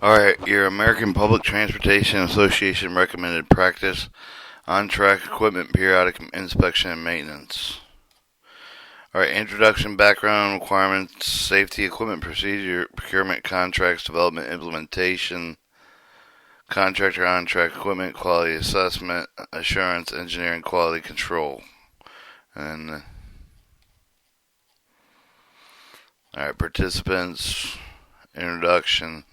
Alright, your American Public Transportation Association recommended practice on-track equipment periodic inspection and maintenance. Alright, introduction, background requirements, safety equipment procedure, procurement contracts, development, implementation, contractor on-track equipment, quality assessment, assurance, engineering, quality control. And alright, participants, introduction.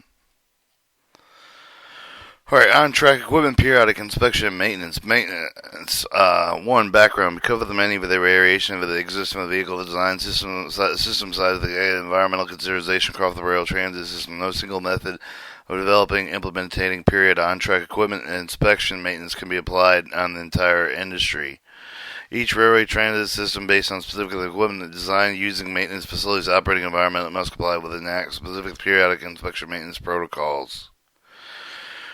Alright, on-track equipment periodic inspection and maintenance. Maintenance, one, background. Because of the many variation of the existing vehicle design, system size, the environmental consideration across the rail transit system, no single method of developing, implementing period on-track equipment and inspection maintenance can be applied on the entire industry. Each railway transit system based on specific equipment design using maintenance facilities operating environment must comply with enact specific periodic inspection maintenance protocols.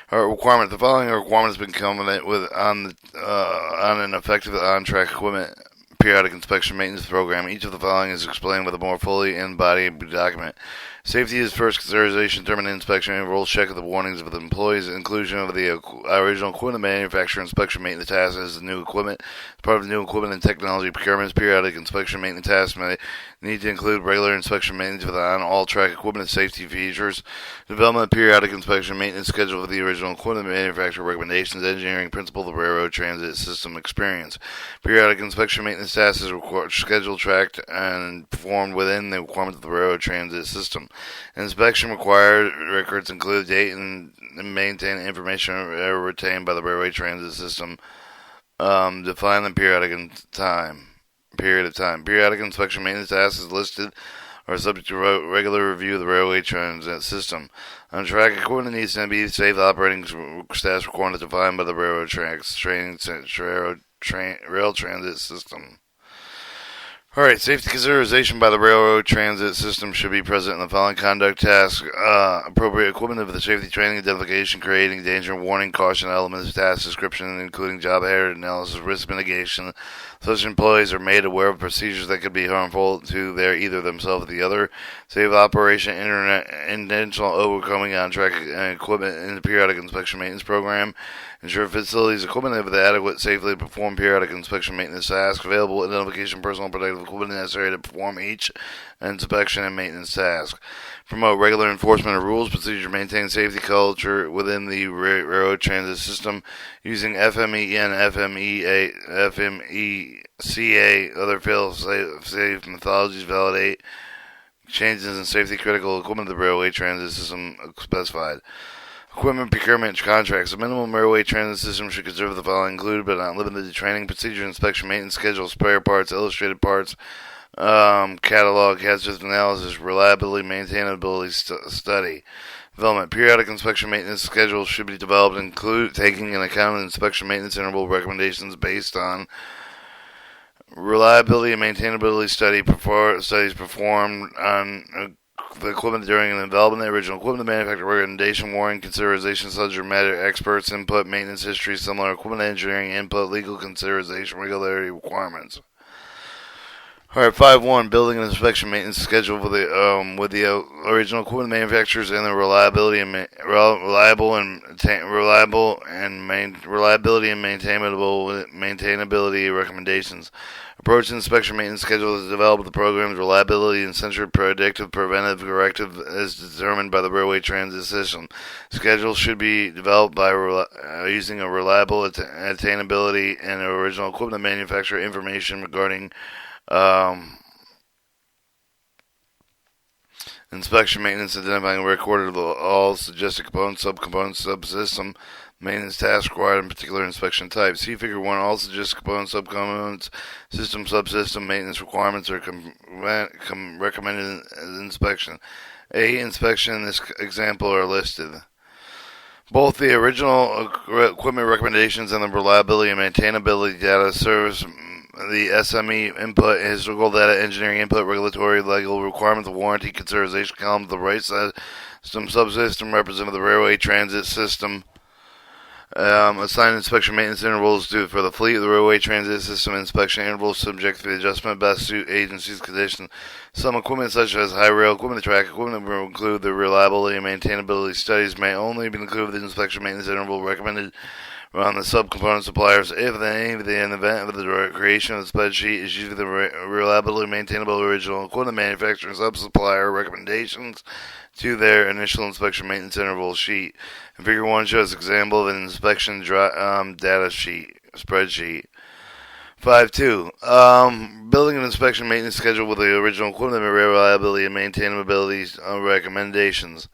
Requirement. The following requirements have been covenant with on an effective on-track equipment periodic inspection maintenance program. Each of the following is explained with a more fully embodied document. Safety is first consideration, determined inspection, and roll check of the warnings of the employees, inclusion of the original equipment manufacturer, inspection maintenance tasks as the new equipment. As part of the new equipment and technology procurements, periodic inspection maintenance tasks may need to include regular inspection maintenance on all track equipment and safety features, development of periodic inspection maintenance schedule for the original equipment manufacturer recommendations, engineering principle of the railroad transit system experience. Periodic inspection maintenance tasks is scheduled, tracked, and performed within the requirements of the railroad transit system. Inspection required records include date and maintain information retained by the railway transit system. Define the period of time. Periodic inspection maintenance tasks is listed or subject to regular review of the railway transit system. On-track equipment needs to be safe operating status requirements defined by the railroad rail transit system. Alright, safety consideration by the railroad transit system should be present in the following conduct tasks. Appropriate equipment of the safety training, identification, creating danger, warning, caution elements, task description, including job hazard analysis, risk mitigation. Such employees are made aware of procedures that could be harmful to either themselves or the other. Safe operation, intentional overcoming on-track equipment in the periodic inspection maintenance program. Ensure facilities equipment have the adequate safely perform periodic inspection maintenance tasks. Available identification, personal protective equipment necessary to perform each inspection and maintenance task. Promote regular enforcement of rules, procedure, maintain safety culture within the railroad transit system using FMEN, FMECA, other fail-safe methodologies, validate changes in safety critical equipment of the railway transit system specified. Equipment procurement contracts. A minimum railway transit system should consider the following included, but not limited to training, procedure, inspection, maintenance schedule, spare parts, illustrated parts, catalog, hazard analysis, reliability, maintainability study. Development. Periodic inspection maintenance schedules should be developed, taking into account inspection maintenance interval recommendations based on reliability and maintainability studies performed on the equipment during the development of the original equipment, the manufacturer recommendation, warning, consideration, subject matter experts, input, maintenance history, similar equipment engineering input, legal consideration, regularity requirements. Alright, 5.1 Building and inspection maintenance schedule with the original equipment manufacturers and the reliability and maintainability recommendations. Approach inspection maintenance schedule is developed with the program's reliability and censored predictive, preventive, corrective as determined by the railway transit system. Schedule should be developed by using a reliable attainability and original equipment manufacturer information regarding inspection maintenance, identifying recorded all suggested components, subcomponents, subsystem, maintenance tasks required in particular inspection types. See Figure 1. All suggested components, subcomponents, system, subsystem, maintenance requirements are recommended inspection. Inspection in this example are listed. Both the original equipment recommendations and the reliability and maintainability data service the SME input, historical data, engineering input, regulatory, legal requirements, warranty, consideration column, the right system, subsystem representative of the railway transit system, Assign inspection maintenance intervals for the fleet of the railway transit system. Inspection intervals subject to the adjustment best suit agency's conditions. Some equipment, such as high rail equipment, track equipment, will include the reliability and maintainability studies may only be included with the inspection maintenance interval recommended on the subcomponent suppliers. If in the event of the creation of the spreadsheet is using the reliability, maintainable original equipment manufacturer and sub-supplier recommendations to their initial inspection maintenance interval sheet. And Figure 1 shows an example of an inspection data sheet spreadsheet. 5.2. Building an inspection maintenance schedule with the original equipment reliability and maintainability recommendations.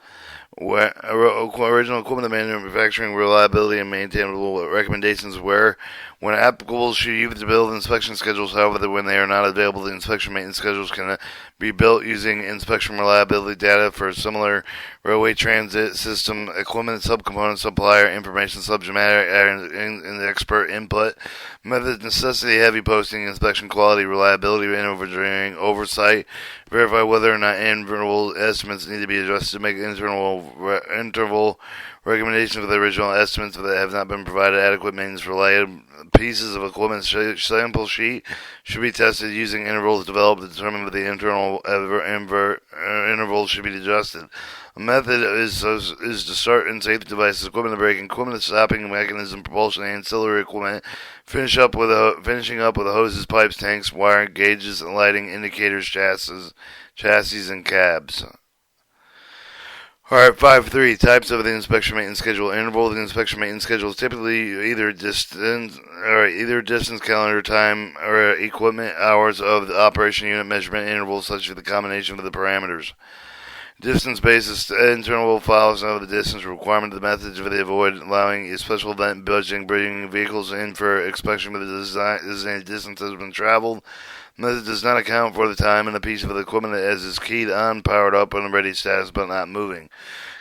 Original equipment manufacturing reliability and maintainable recommendations where, when applicable, should use to build inspection schedules. However, when they are not available, the inspection maintenance schedules can be built using inspection reliability data for similar railway transit system equipment, subcomponent supplier information, subject matter and expert input. Method necessity heavy posting, inspection quality, reliability, and oversight. Verify whether or not interval estimates need to be adjusted to make interval recommendations for the original estimates that have not been provided. Adequate maintenance related pieces of equipment sample sheet should be tested using intervals developed to determine whether the internal intervals should be adjusted. A method is to start in safety devices, equipment braking, equipment stopping mechanism, propulsion, ancillary equipment. Finishing up with the hoses, pipes, tanks, wiring, gauges, and lighting indicators, chassis, and cabs. Alright, 5.3. Types of the inspection maintenance schedule. Interval of the inspection maintenance schedule is typically either distance calendar time or equipment hours of the operation unit measurement intervals, such as the combination of the parameters. Distance basis internal files of the distance requirement of the methods for the avoid allowing a special event budgeting, bringing vehicles in for inspection with the designated distance has been traveled. Method does not account for the time and the piece of the equipment as is keyed on, powered up, and ready status but not moving.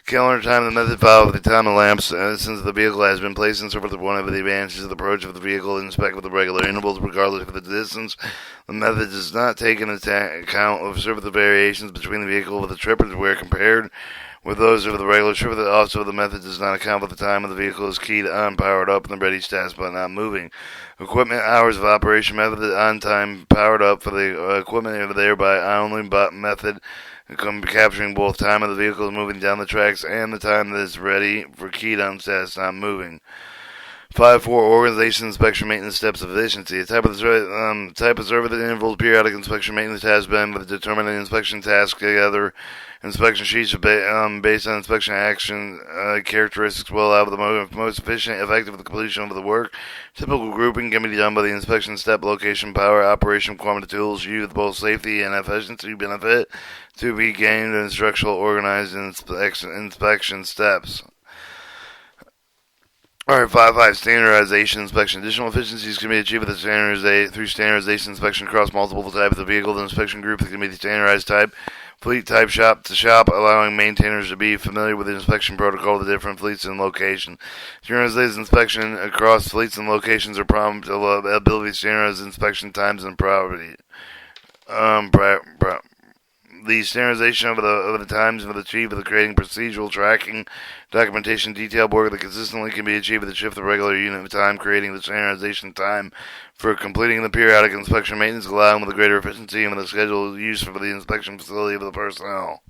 Calendar time, the method file with the time of lamps, since the vehicle has been placed in service. One of the advantages of the approach of the vehicle inspect with the regular intervals, regardless of the distance. The method does not take into account of service variations between the vehicle with the trippers where compared with those of the regular trip. Also, the method does not account for the time of the vehicle is keyed on, powered up, and the ready status but not moving. Equipment hours of operation method on time, powered up for the equipment, thereby only method capturing both time of the vehicle moving down the tracks and the time that is ready for keyed on status not moving. 5.4. Organization, inspection, maintenance steps of efficiency. A type of service that involves periodic inspection maintenance has been with determining inspection tasks together. Inspection sheets based on inspection action characteristics will allow the most efficient, effective completion of the work. Typical grouping can be done by the inspection step, location, power, operation, requirement of tools used with both safety and efficiency benefit to be gained in structural organized inspection steps. Alright, 5.5. Standardization inspection. Additional efficiencies can be achieved with through standardization inspection across multiple types of vehicle. The inspection group that can be the standardized type, fleet type, shop to shop, allowing maintainers to be familiar with the inspection protocol of the different fleets and location. Standardized inspection across fleets and locations are prompt ability to standardize inspection times and priority. The standardization of the times of the achieved with creating procedural tracking, documentation, detailed work that consistently can be achieved with the shift of regular unit of time, creating the standardization time for completing the periodic inspection maintenance, allowing with a greater efficiency and with the schedule used for the inspection facility of the personnel.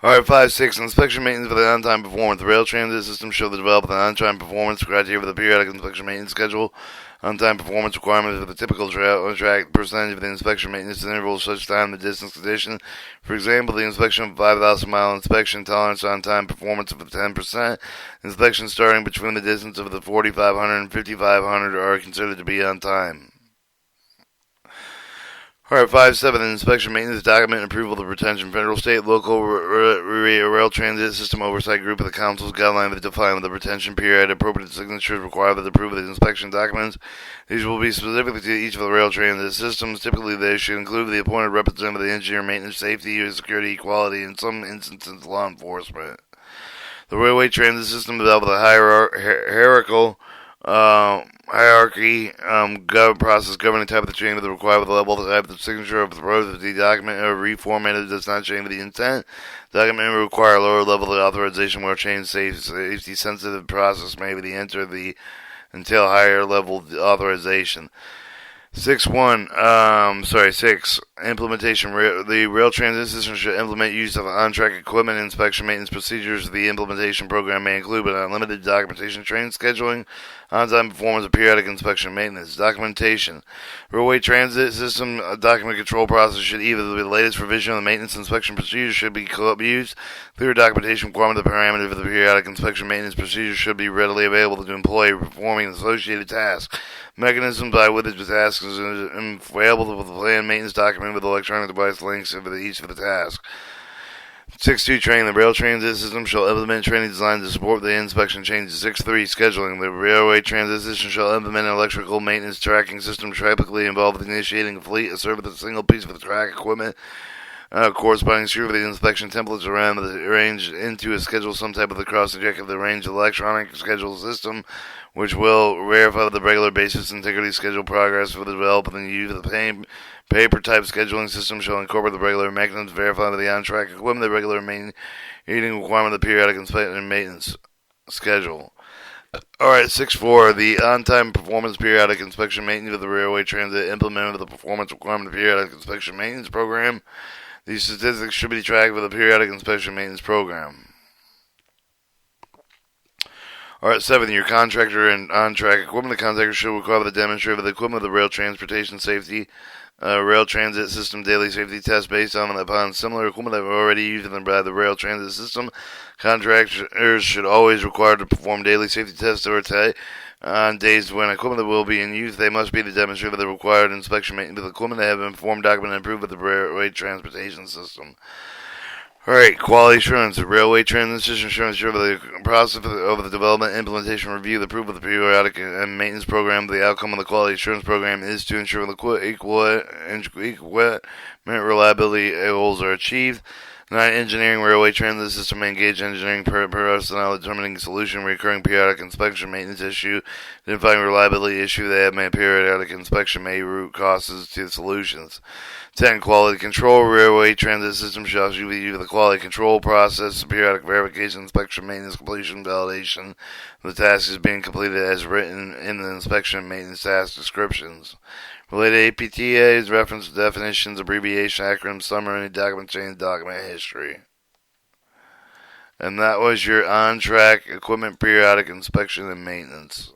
Alright, 5.6. Inspection maintenance for the on-time performance. The rail transit system show the development of the on-time performance criteria for the periodic inspection maintenance schedule. On-time performance requirements for the typical track percentage of the inspection maintenance intervals, such time, the distance condition. For example, the inspection of 5,000-mile inspection tolerance on-time performance of 10%. Inspections starting between the distance of the 4,500 and 5,500 are considered to be on time. Alright, 5.7. Inspection maintenance document approval of the retention. Federal, state, local rail transit system oversight group of the council's guideline that define the retention period. Appropriate signatures required that approve of the inspection documents. These will be specifically to each of the rail transit systems. Typically, they should include the appointed representative of the engineer, maintenance, safety, security, quality, and in some instances, law enforcement. The railway transit system developed a hierarchical Hierarchy, process governing type of the chain with the required with the level, the type of the signature of the road of the document or reformatted does not change with the intent. Document may require a lower level of authorization where change safety sensitive process may be enter the entail higher level authorization. 6. Implementation. The rail transit system should implement use of on-track equipment inspection maintenance procedures. The implementation program may include, but not limited, documentation, training, scheduling, on-time performance, and periodic inspection maintenance. Documentation. Railway transit system document control process should either be the latest revision of the maintenance inspection procedures should be used. Clear documentation requirement. The parameter for the periodic inspection maintenance procedures should be readily available to employee performing associated tasks. Mechanisms by which the task is available with the plan maintenance document with electronic device links for each of the tasks. 6.2. Training. The rail transit system shall implement training designed to support the inspection changes. 6.3. Scheduling. The railway transit system shall implement an electrical maintenance tracking system typically involved with initiating a fleet of service with a single piece of the track equipment corresponding to the inspection templates around the range into a schedule, some type of the cross-check of the range electronic schedule system, which will verify the regular basis integrity schedule progress for the development and use of the paper type scheduling system shall incorporate the regular mechanisms verified by the on-track equipment, the regular meeting requirement of the periodic inspection and maintenance schedule. Alright, 6.4. The on-time performance periodic inspection maintenance of the railway transit implemented the performance requirement of the periodic inspection maintenance program. These statistics should be tracked with a periodic inspection maintenance program. Alright, 7. Your contractor and on-track equipment. The contractor should require the demonstrator of the equipment of the rail transportation safety rail transit system daily safety test based upon similar equipment that were already used by the rail transit system. Contractors should always require to perform daily safety tests on days when equipment will be in use. They must be to demonstrate the required inspection maintenance of the equipment that have been performed, documented, and approved with the railway transportation system. Alright, quality assurance. The railway transit system should ensure the process of the development, implementation, review, the approval of the periodic and maintenance program. The outcome of the quality assurance program is to ensure the equipment reliability goals are achieved. 9. Engineering. Railway transit system may engage engineering personnel determining solution recurring periodic inspection maintenance issue, identifying reliability issue that have made periodic inspection may root causes to the solutions. 10. Quality control. Railway transit system shall use the quality control process, periodic verification, inspection, maintenance, completion, validation. The task is being completed as written in the inspection and maintenance task descriptions. Related APTAs, reference definitions, abbreviation, acronym, summary, document chain, document history. And that was your on-track equipment periodic inspection and maintenance.